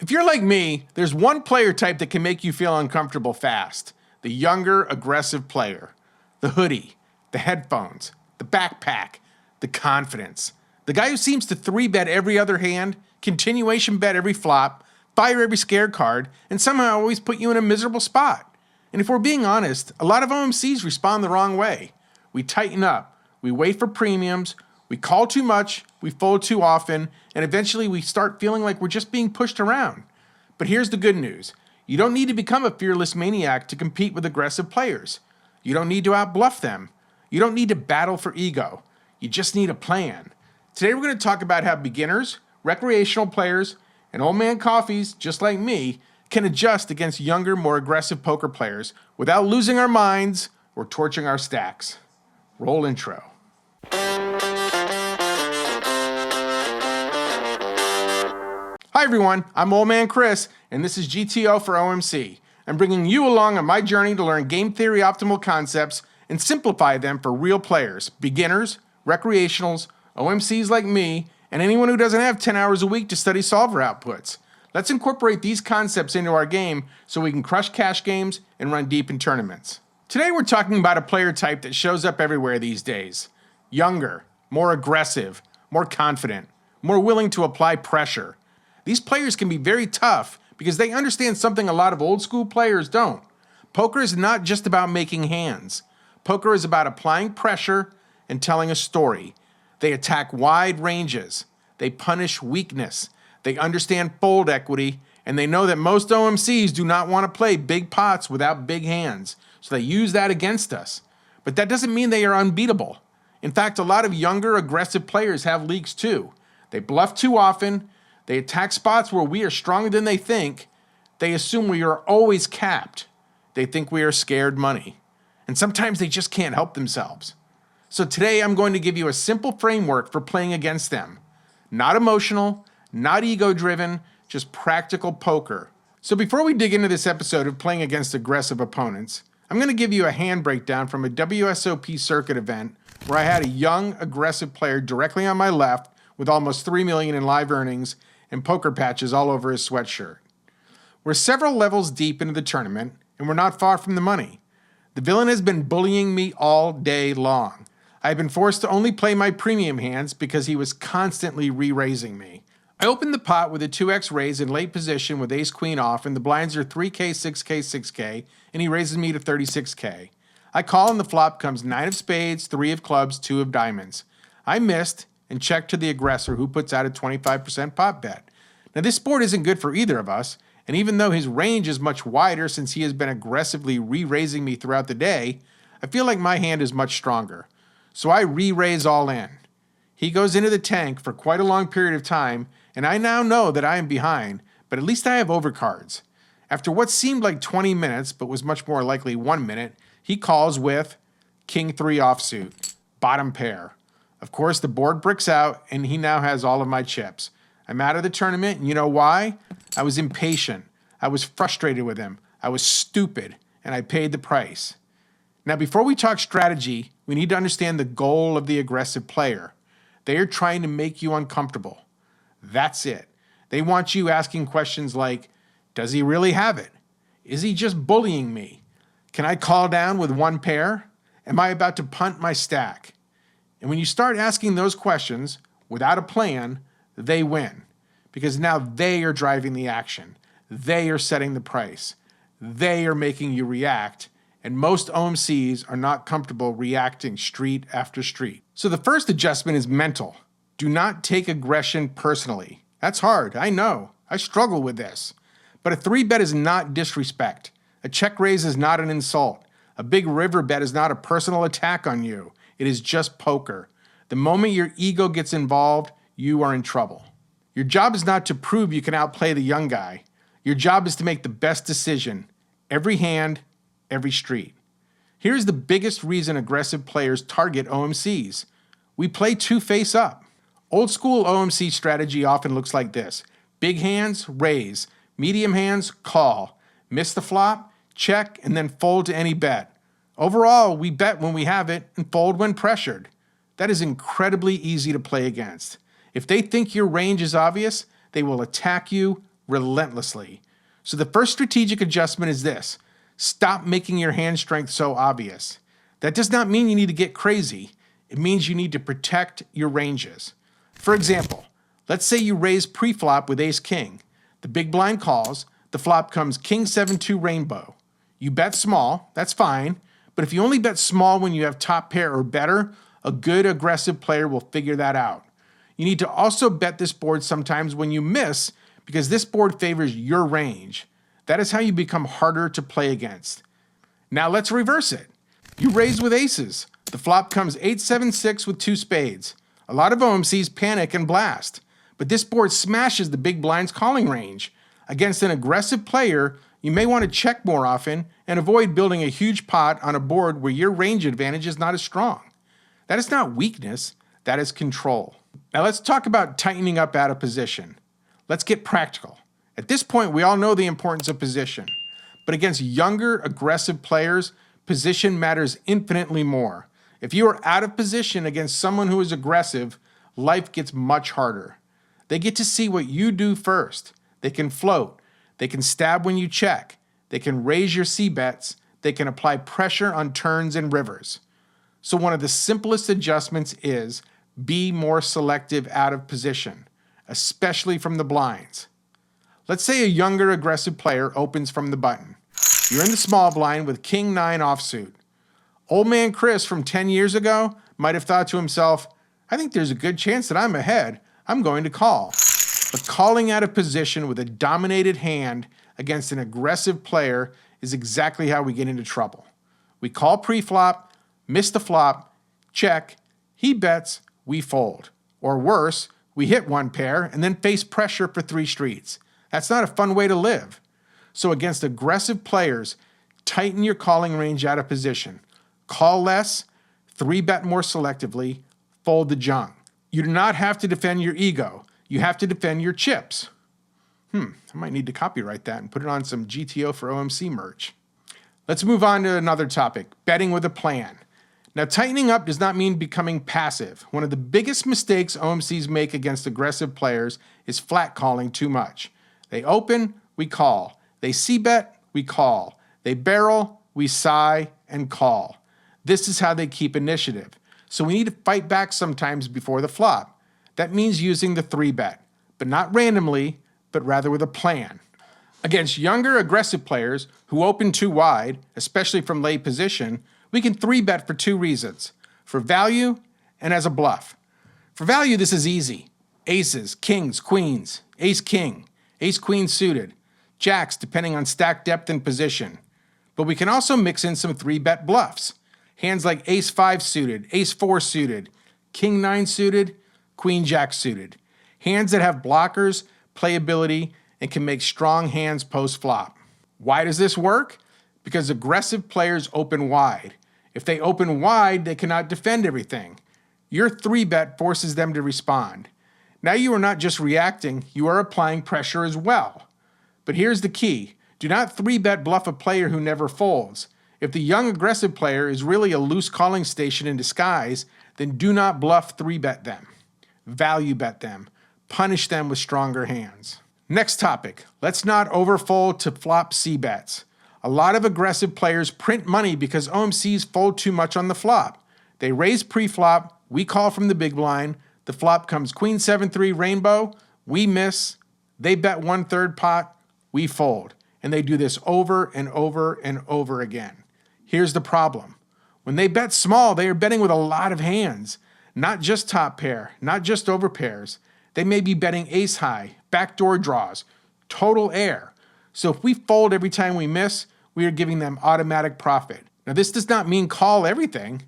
If you're like me, there's one player type that can make you feel uncomfortable fast. The younger, aggressive player. The hoodie, the headphones, the backpack, the confidence. The guy who seems to 3-bet every other hand, continuation bet every flop, fire every scared card, and somehow always put you in a miserable spot. And if we're being honest, a lot of OMCs respond the wrong way. We tighten up, we wait for premiums, we call too much, we fold too often, and eventually we start feeling like we're just being pushed around. But here's the good news. You don't need to become a fearless maniac to compete with aggressive players. You don't need to outbluff them. You don't need to battle for ego. You just need a plan. Today we're going to talk about how beginners, recreational players, and old man coffees, just like me, can adjust against younger, more aggressive poker players without losing our minds or torching our stacks. Roll intro. Hi everyone, I'm Old Man Chris, and this is GTO for OMC. I'm bringing you along on my journey to learn game theory optimal concepts and simplify them for real players, beginners, recreationals, OMCs like me, and anyone who doesn't have 10 hours a week to study solver outputs. Let's incorporate these concepts into our game so we can crush cash games and run deep in tournaments. Today we're talking about a player type that shows up everywhere these days. Younger, more aggressive, more confident, more willing to apply pressure. These players can be very tough because they understand something a lot of old school players don't. Poker is not just about making hands. Poker is about applying pressure and telling a story. They attack wide ranges. They punish weakness. They understand fold equity, and they know that most OMCs do not want to play big pots without big hands, so they use that against us. But that doesn't mean they are unbeatable. In fact, a lot of younger, aggressive players have leaks too. They bluff too often. They attack spots where we are stronger than they think. They assume we are always capped. They think we are scared money. And sometimes they just can't help themselves. So today I'm going to give you a simple framework for playing against them. Not emotional, not ego-driven, just practical poker. So before we dig into this episode of playing against aggressive opponents, I'm going to give you a hand breakdown from a WSOP Circuit event where I had a young, aggressive player directly on my left with almost $3 million in live earnings and poker patches all over his sweatshirt. We're several levels deep into the tournament, and we're not far from the money. The villain has been bullying me all day long. I've been forced to only play my premium hands because he was constantly re-raising me. I opened the pot with a 2x raise in late position with ace-queen off, and the blinds are 3K, 6K, 6K, and he raises me to 36K. I call, and the flop comes 9 of spades, 3 of clubs, 2 of diamonds. I missed and checked to the aggressor, who puts out a 25% pot bet. Now this board isn't good for either of us, and even though his range is much wider since he has been aggressively re-raising me throughout the day, I feel like my hand is much stronger. So I re-raise all in. He goes into the tank for quite a long period of time, and I now know that I am behind, but at least I have overcards. After what seemed like 20 minutes, but was much more likely 1 minute, he calls with King 3 offsuit, bottom pair. Of course, the board bricks out, and he now has all of my chips. I'm out of the tournament, and you know why? I was impatient. I was frustrated with him. I was stupid, and I paid the price. Now, before we talk strategy, we need to understand the goal of the aggressive player. They are trying to make you uncomfortable. That's it. They want you asking questions like, does he really have it? Is he just bullying me? Can I call down with 1 pair? Am I about to punt my stack? And when you start asking those questions without a plan, they win. Because now they are driving the action. They are setting the price. They are making you react. And most OMCs are not comfortable reacting street after street. So the first adjustment is mental. Do not take aggression personally. That's hard, I know. I struggle with this. But a 3-bet is not disrespect. A check raise is not an insult. A big river bet is not a personal attack on you. It is just poker. The moment your ego gets involved, you are in trouble. Your job is not to prove you can outplay the young guy. Your job is to make the best decision. Every hand, every street. Here's the biggest reason aggressive players target OMCs. We play 2 face up. Old school OMC strategy often looks like this. Big hands, raise. Medium hands, call. Miss the flop, check, and then fold to any bet. Overall, we bet when we have it and fold when pressured. That is incredibly easy to play against. If they think your range is obvious, they will attack you, relentlessly. So the first strategic adjustment is this: stop making your hand strength so obvious. That does not mean you need to get crazy. It means you need to protect your ranges. For example, let's say you raise pre-flop with ace-king. The big blind calls, the flop comes king 7-2 rainbow. You bet small, that's fine, but if you only bet small when you have top pair or better, a good aggressive player will figure that out. You need to also bet this board sometimes when you miss, because this board favors your range. That is how you become harder to play against. Now let's reverse it. You raise with aces. The flop comes 8-7-6 with 2 spades. A lot of OMCs panic and blast, but this board smashes the big blind's calling range. Against an aggressive player, you may want to check more often and avoid building a huge pot on a board where your range advantage is not as strong. That is not weakness, that is control. Now let's talk about tightening up out of position. Let's get practical. At this point, we all know the importance of position, but against younger, aggressive players, position matters infinitely more. If you are out of position against someone who is aggressive, life gets much harder. They get to see what you do first. They can float. They can stab when you check. They can raise your c-bets. They can apply pressure on turns and rivers. So one of the simplest adjustments is be more selective out of position, especially from the blinds. Let's say a younger aggressive player opens from the button. You're in the small blind with king 9 offsuit. Old man Chris from 10 years ago might have thought to himself, I think there's a good chance that I'm ahead. I'm going to call. But calling out of position with a dominated hand against an aggressive player is exactly how we get into trouble. We call pre-flop, miss the flop, check, he bets, we fold. Or worse, we hit one pair and then face pressure for 3 streets. That's not a fun way to live. So against aggressive players, tighten your calling range out of position. Call less, 3-bet more selectively, fold the junk. You do not have to defend your ego. You have to defend your chips. I might need to copyright that and put it on some GTO for OMC merch. Let's move on to another topic, betting with a plan. Now, tightening up does not mean becoming passive. One of the biggest mistakes OMCs make against aggressive players is flat calling too much. They open, we call. They c-bet, we call. They barrel, we sigh, and call. This is how they keep initiative. So we need to fight back sometimes before the flop. That means using the 3-bet, but not randomly, but rather with a plan. Against younger, aggressive players who open too wide, especially from late position, we can 3-bet for 2 reasons: for value and as a bluff. For value, this is easy. Aces, kings, queens, ace-king, ace-queen suited, jacks depending on stack depth and position. But we can also mix in some 3-bet bluffs. Hands like ace-5 suited, ace-4 suited, king-9 suited, queen-jack suited. Hands that have blockers, playability, and can make strong hands post-flop. Why does this work? Because aggressive players open wide. If they open wide, they cannot defend everything. Your 3-bet forces them to respond. Now you are not just reacting, you are applying pressure as well. But here's the key. Do not 3-bet bluff a player who never folds. If the young aggressive player is really a loose calling station in disguise, then do not bluff 3-bet them. Value bet them. Punish them with stronger hands. Next topic. Let's not overfold to flop c-bets. A lot of aggressive players print money because OMCs fold too much on the flop. They raise pre-flop, we call from the big blind, the flop comes queen 7-3 rainbow, we miss, they bet 1/3 pot, we fold. And they do this over and over and over again. Here's the problem. When they bet small, they are betting with a lot of hands. Not just top pair, not just over pairs. They may be betting ace high, backdoor draws, total air. So if we fold every time we miss, we are giving them automatic profit. Now this does not mean call everything,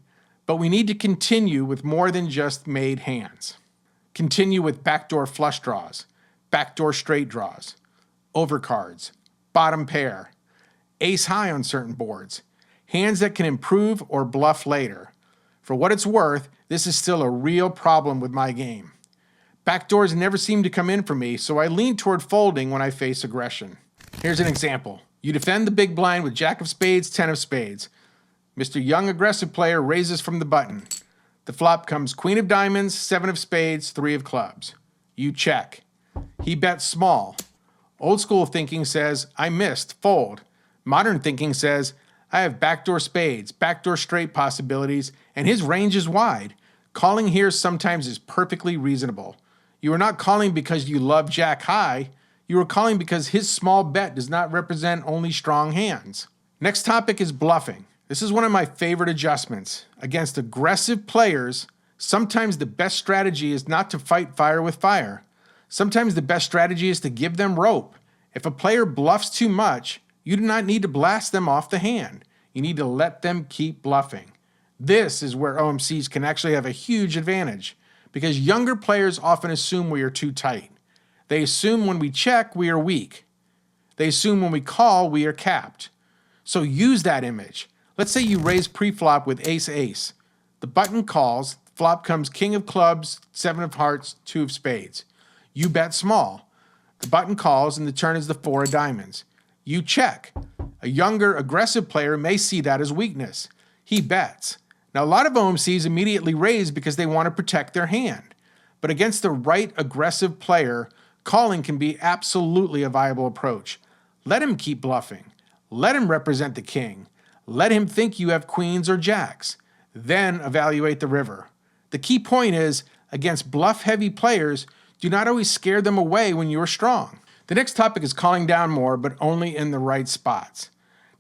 but we need to continue with more than just made hands. Continue with backdoor flush draws, backdoor straight draws, overcards, bottom pair, ace high on certain boards, hands that can improve or bluff later. For what it's worth, this is still a real problem with my game. Backdoors never seem to come in for me, so I lean toward folding when I face aggression. Here's an example. You defend the big blind with jack of spades, 10 of spades. Mr. Young aggressive player raises from the button. The flop comes queen of diamonds, 7 of spades, 3 of clubs. You check. He bets small. Old school thinking says, I missed, fold. Modern thinking says, I have backdoor spades, backdoor straight possibilities, and his range is wide. Calling here sometimes is perfectly reasonable. You are not calling because you love Jack high. You are calling because his small bet does not represent only strong hands. Next topic is bluffing. This is one of my favorite adjustments. Against aggressive players, sometimes the best strategy is not to fight fire with fire. Sometimes the best strategy is to give them rope. If a player bluffs too much, you do not need to blast them off the hand. You need to let them keep bluffing. This is where OMCs can actually have a huge advantage because younger players often assume we are too tight. They assume when we check, we are weak. They assume when we call, we are capped. So use that image. Let's say you raise pre-flop with ace-ace. The button calls, flop comes king of clubs, 7 of hearts, 2 of spades. You bet small. The button calls and the turn is the 4 of diamonds. You check. A younger, aggressive player may see that as weakness. He bets. Now, a lot of OMCs immediately raise because they want to protect their hand. But against the right aggressive player, calling can be absolutely a viable approach. Let him keep bluffing. Let him represent the king. Let him think you have queens or jacks. Then evaluate the river. The key point is, against bluff-heavy players, do not always scare them away when you are strong. The next topic is calling down more, but only in the right spots.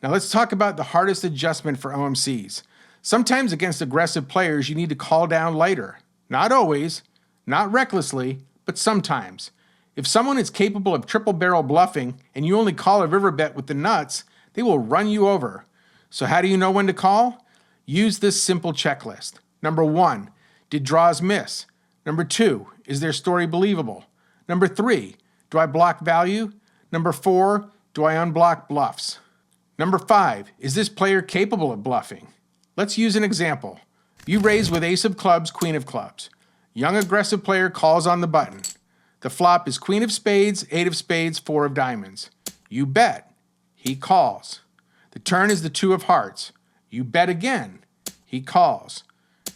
Now let's talk about the hardest adjustment for OMCs. Sometimes against aggressive players, you need to call down lighter. Not always, not recklessly, but sometimes. If someone is capable of triple barrel bluffing and you only call a river bet with the nuts, they will run you over. So how do you know when to call? Use this simple checklist. Number 1, did draws miss? Number 2, is their story believable? Number 3, do I block value? Number 4, do I unblock bluffs? Number 5, is this player capable of bluffing? Let's use an example. You raise with ace of clubs, queen of clubs. Young aggressive player calls on the button. The flop is queen of spades, 8 of spades, 4 of diamonds. You bet. He calls. The turn is the 2 of hearts. You bet again. He calls.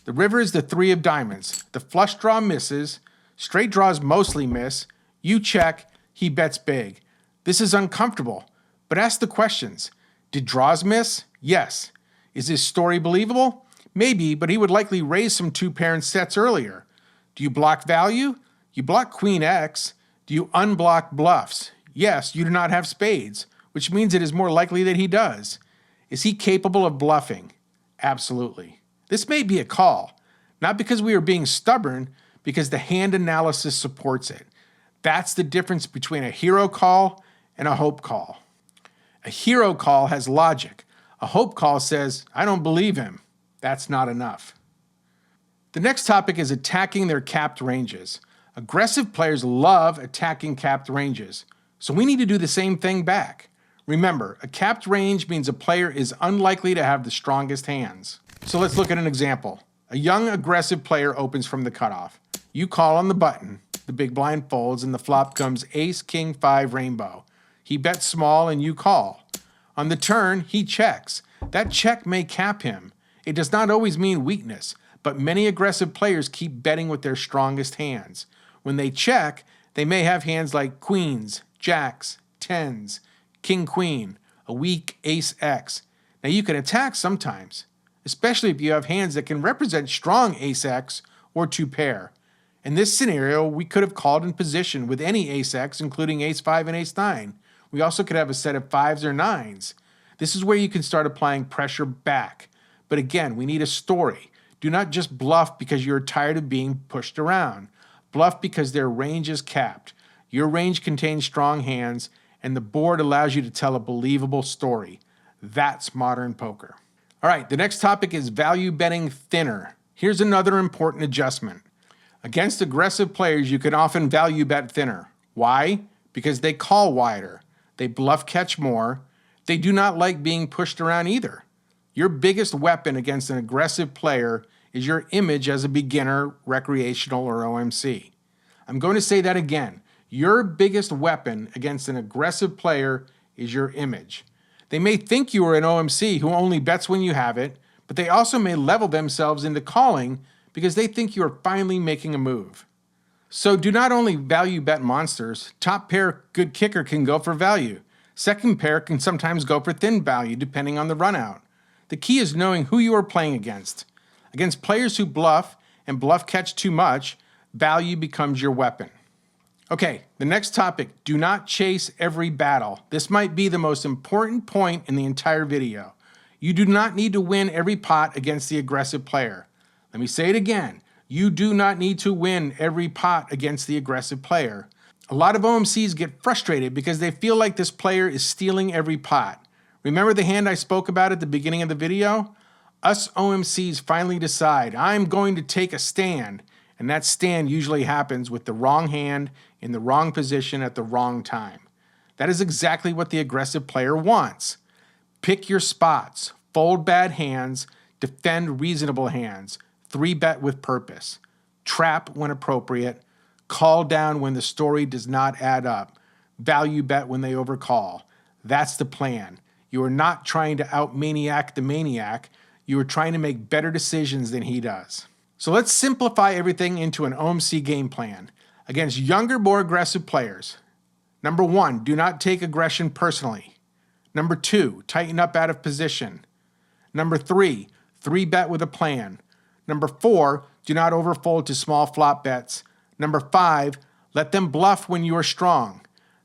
The river is the 3 of diamonds. The flush draw misses. Straight draws mostly miss. You check. He bets big. This is uncomfortable, but ask the questions. Did draws miss? Yes. Is his story believable? Maybe, but he would likely raise some 2-parent sets earlier. Do you block value? You block queen X. Do you unblock bluffs? Yes, you do not have spades, which means it is more likely that he does. Is he capable of bluffing? Absolutely. This may be a call, not because we are being stubborn, because the hand analysis supports it. That's the difference between a hero call and a hope call. A hero call has logic. A hope call says, I don't believe him. That's not enough. The next topic is attacking their capped ranges. Aggressive players love attacking capped ranges, so we need to do the same thing back. Remember, a capped range means a player is unlikely to have the strongest hands. So let's look at an example. A young aggressive player opens from the cutoff. You call on the button, the big blind folds, and the flop comes ace, king, 5, rainbow. He bets small and you call. On the turn, he checks. That check may cap him. It does not always mean weakness, but many aggressive players keep betting with their strongest hands. When they check, they may have hands like queens, jacks, tens, king, queen, a weak ace X. Now you can attack sometimes, especially if you have hands that can represent strong ace X or 2 pair. In this scenario, we could have called in position with any ace X, including ace 5 and ace 9. We also could have a set of 5s or 9s. This is where you can start applying pressure back. But again, we need a story. Do not just bluff because you're tired of being pushed around. Bluff because their range is capped. Your range contains strong hands, and the board allows you to tell a believable story. That's modern poker. All right, the next topic is value betting thinner. Here's another important adjustment. Against aggressive players, you can often value bet thinner. Why? Because they call wider. They bluff catch more. They do not like being pushed around either. Your biggest weapon against an aggressive player is your image as a beginner, recreational, or OMC. I'm going to say that again. Your biggest weapon against an aggressive player is your image. They may think you are an OMC who only bets when you have it, but they also may level themselves into calling because they think you are finally making a move. So do not only value bet monsters, top pair good kicker can go for value. Second pair can sometimes go for thin value depending on the run out. The key is knowing who you are playing against. Against players who bluff and bluff catch too much, value becomes your weapon. Okay, the next topic, do not chase every battle. This might be the most important point in the entire video. You do not need to win every pot against the aggressive player. Let me say it again. You do not need to win every pot against the aggressive player. A lot of OMCs get frustrated because they feel like this player is stealing every pot. Remember the hand I spoke about at the beginning of the video? Us OMCs finally decide, I'm going to take a stand, and that stand usually happens with the wrong hand in the wrong position at the wrong time. That is exactly what the aggressive player wants. Pick your spots, fold bad hands, defend reasonable hands, 3-bet with purpose, trap when appropriate, call down when the story does not add up, value bet when they overcall. That's the plan. You are not trying to out-maniac the maniac. You are trying to make better decisions than he does. So let's simplify everything into an OMC game plan. Against younger, more aggressive players. Number 1, do not take aggression personally. Number 2, tighten up out of position. Number 3, 3-bet with a plan. Number 4, do not overfold to small flop bets. Number 5, let them bluff when you are strong.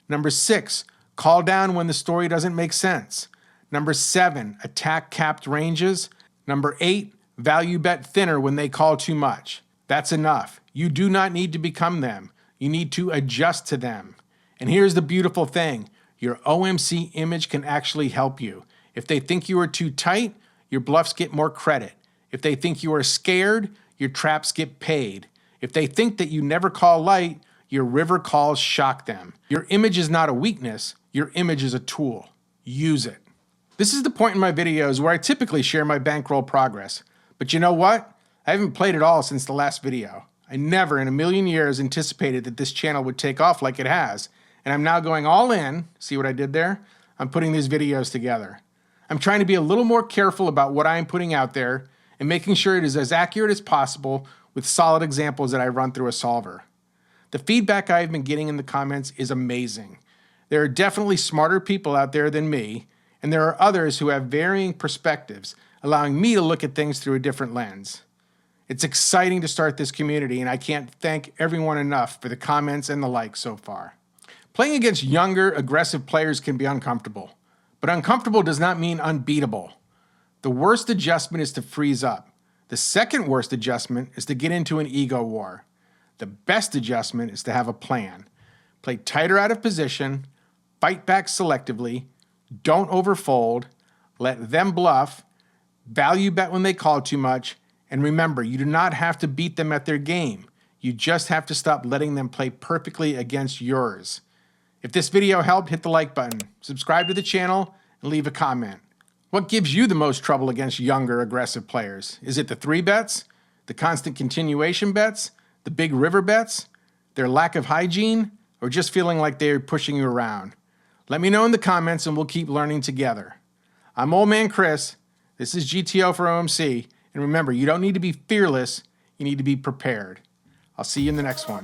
Number 6, call down when the story doesn't make sense. Number 7, attack capped ranges. Number 8, value bet thinner when they call too much. That's enough. You do not need to become them. You need to adjust to them. And here's the beautiful thing. Your OMC image can actually help you. If they think you are too tight, your bluffs get more credit. If they think you are scared, your traps get paid. If they think that you never call light, your river calls shock them. Your image is not a weakness. Your image is a tool. Use it. This is the point in my videos where I typically share my bankroll progress. But you know what? I haven't played it all since the last video. I never in a million years anticipated that this channel would take off like it has. And I'm now going all in. See what I did there? I'm putting these videos together. I'm trying to be a little more careful about what I am putting out there and making sure it is as accurate as possible with solid examples that I run through a solver. The feedback I've been getting in the comments is amazing. There are definitely smarter people out there than me, and there are others who have varying perspectives, allowing me to look at things through a different lens. It's exciting to start this community, and I can't thank everyone enough for the comments and the likes so far. Playing against younger, aggressive players can be uncomfortable, but uncomfortable does not mean unbeatable. The worst adjustment is to freeze up. The second worst adjustment is to get into an ego war. The best adjustment is to have a plan. Play tighter out of position, fight back selectively, don't overfold, let them bluff, value bet when they call too much, and remember, you do not have to beat them at their game. You just have to stop letting them play perfectly against yours. If this video helped, hit the like button, subscribe to the channel, and leave a comment. What gives you the most trouble against younger, aggressive players? Is it the 3-bets, the constant continuation bets, the big river bets, their lack of hygiene, or just feeling like they're pushing you around? Let me know in the comments and we'll keep learning together. I'm Old Man Chris. This is GTO for OMC. And remember, you don't need to be fearless. You need to be prepared. I'll see you in the next one.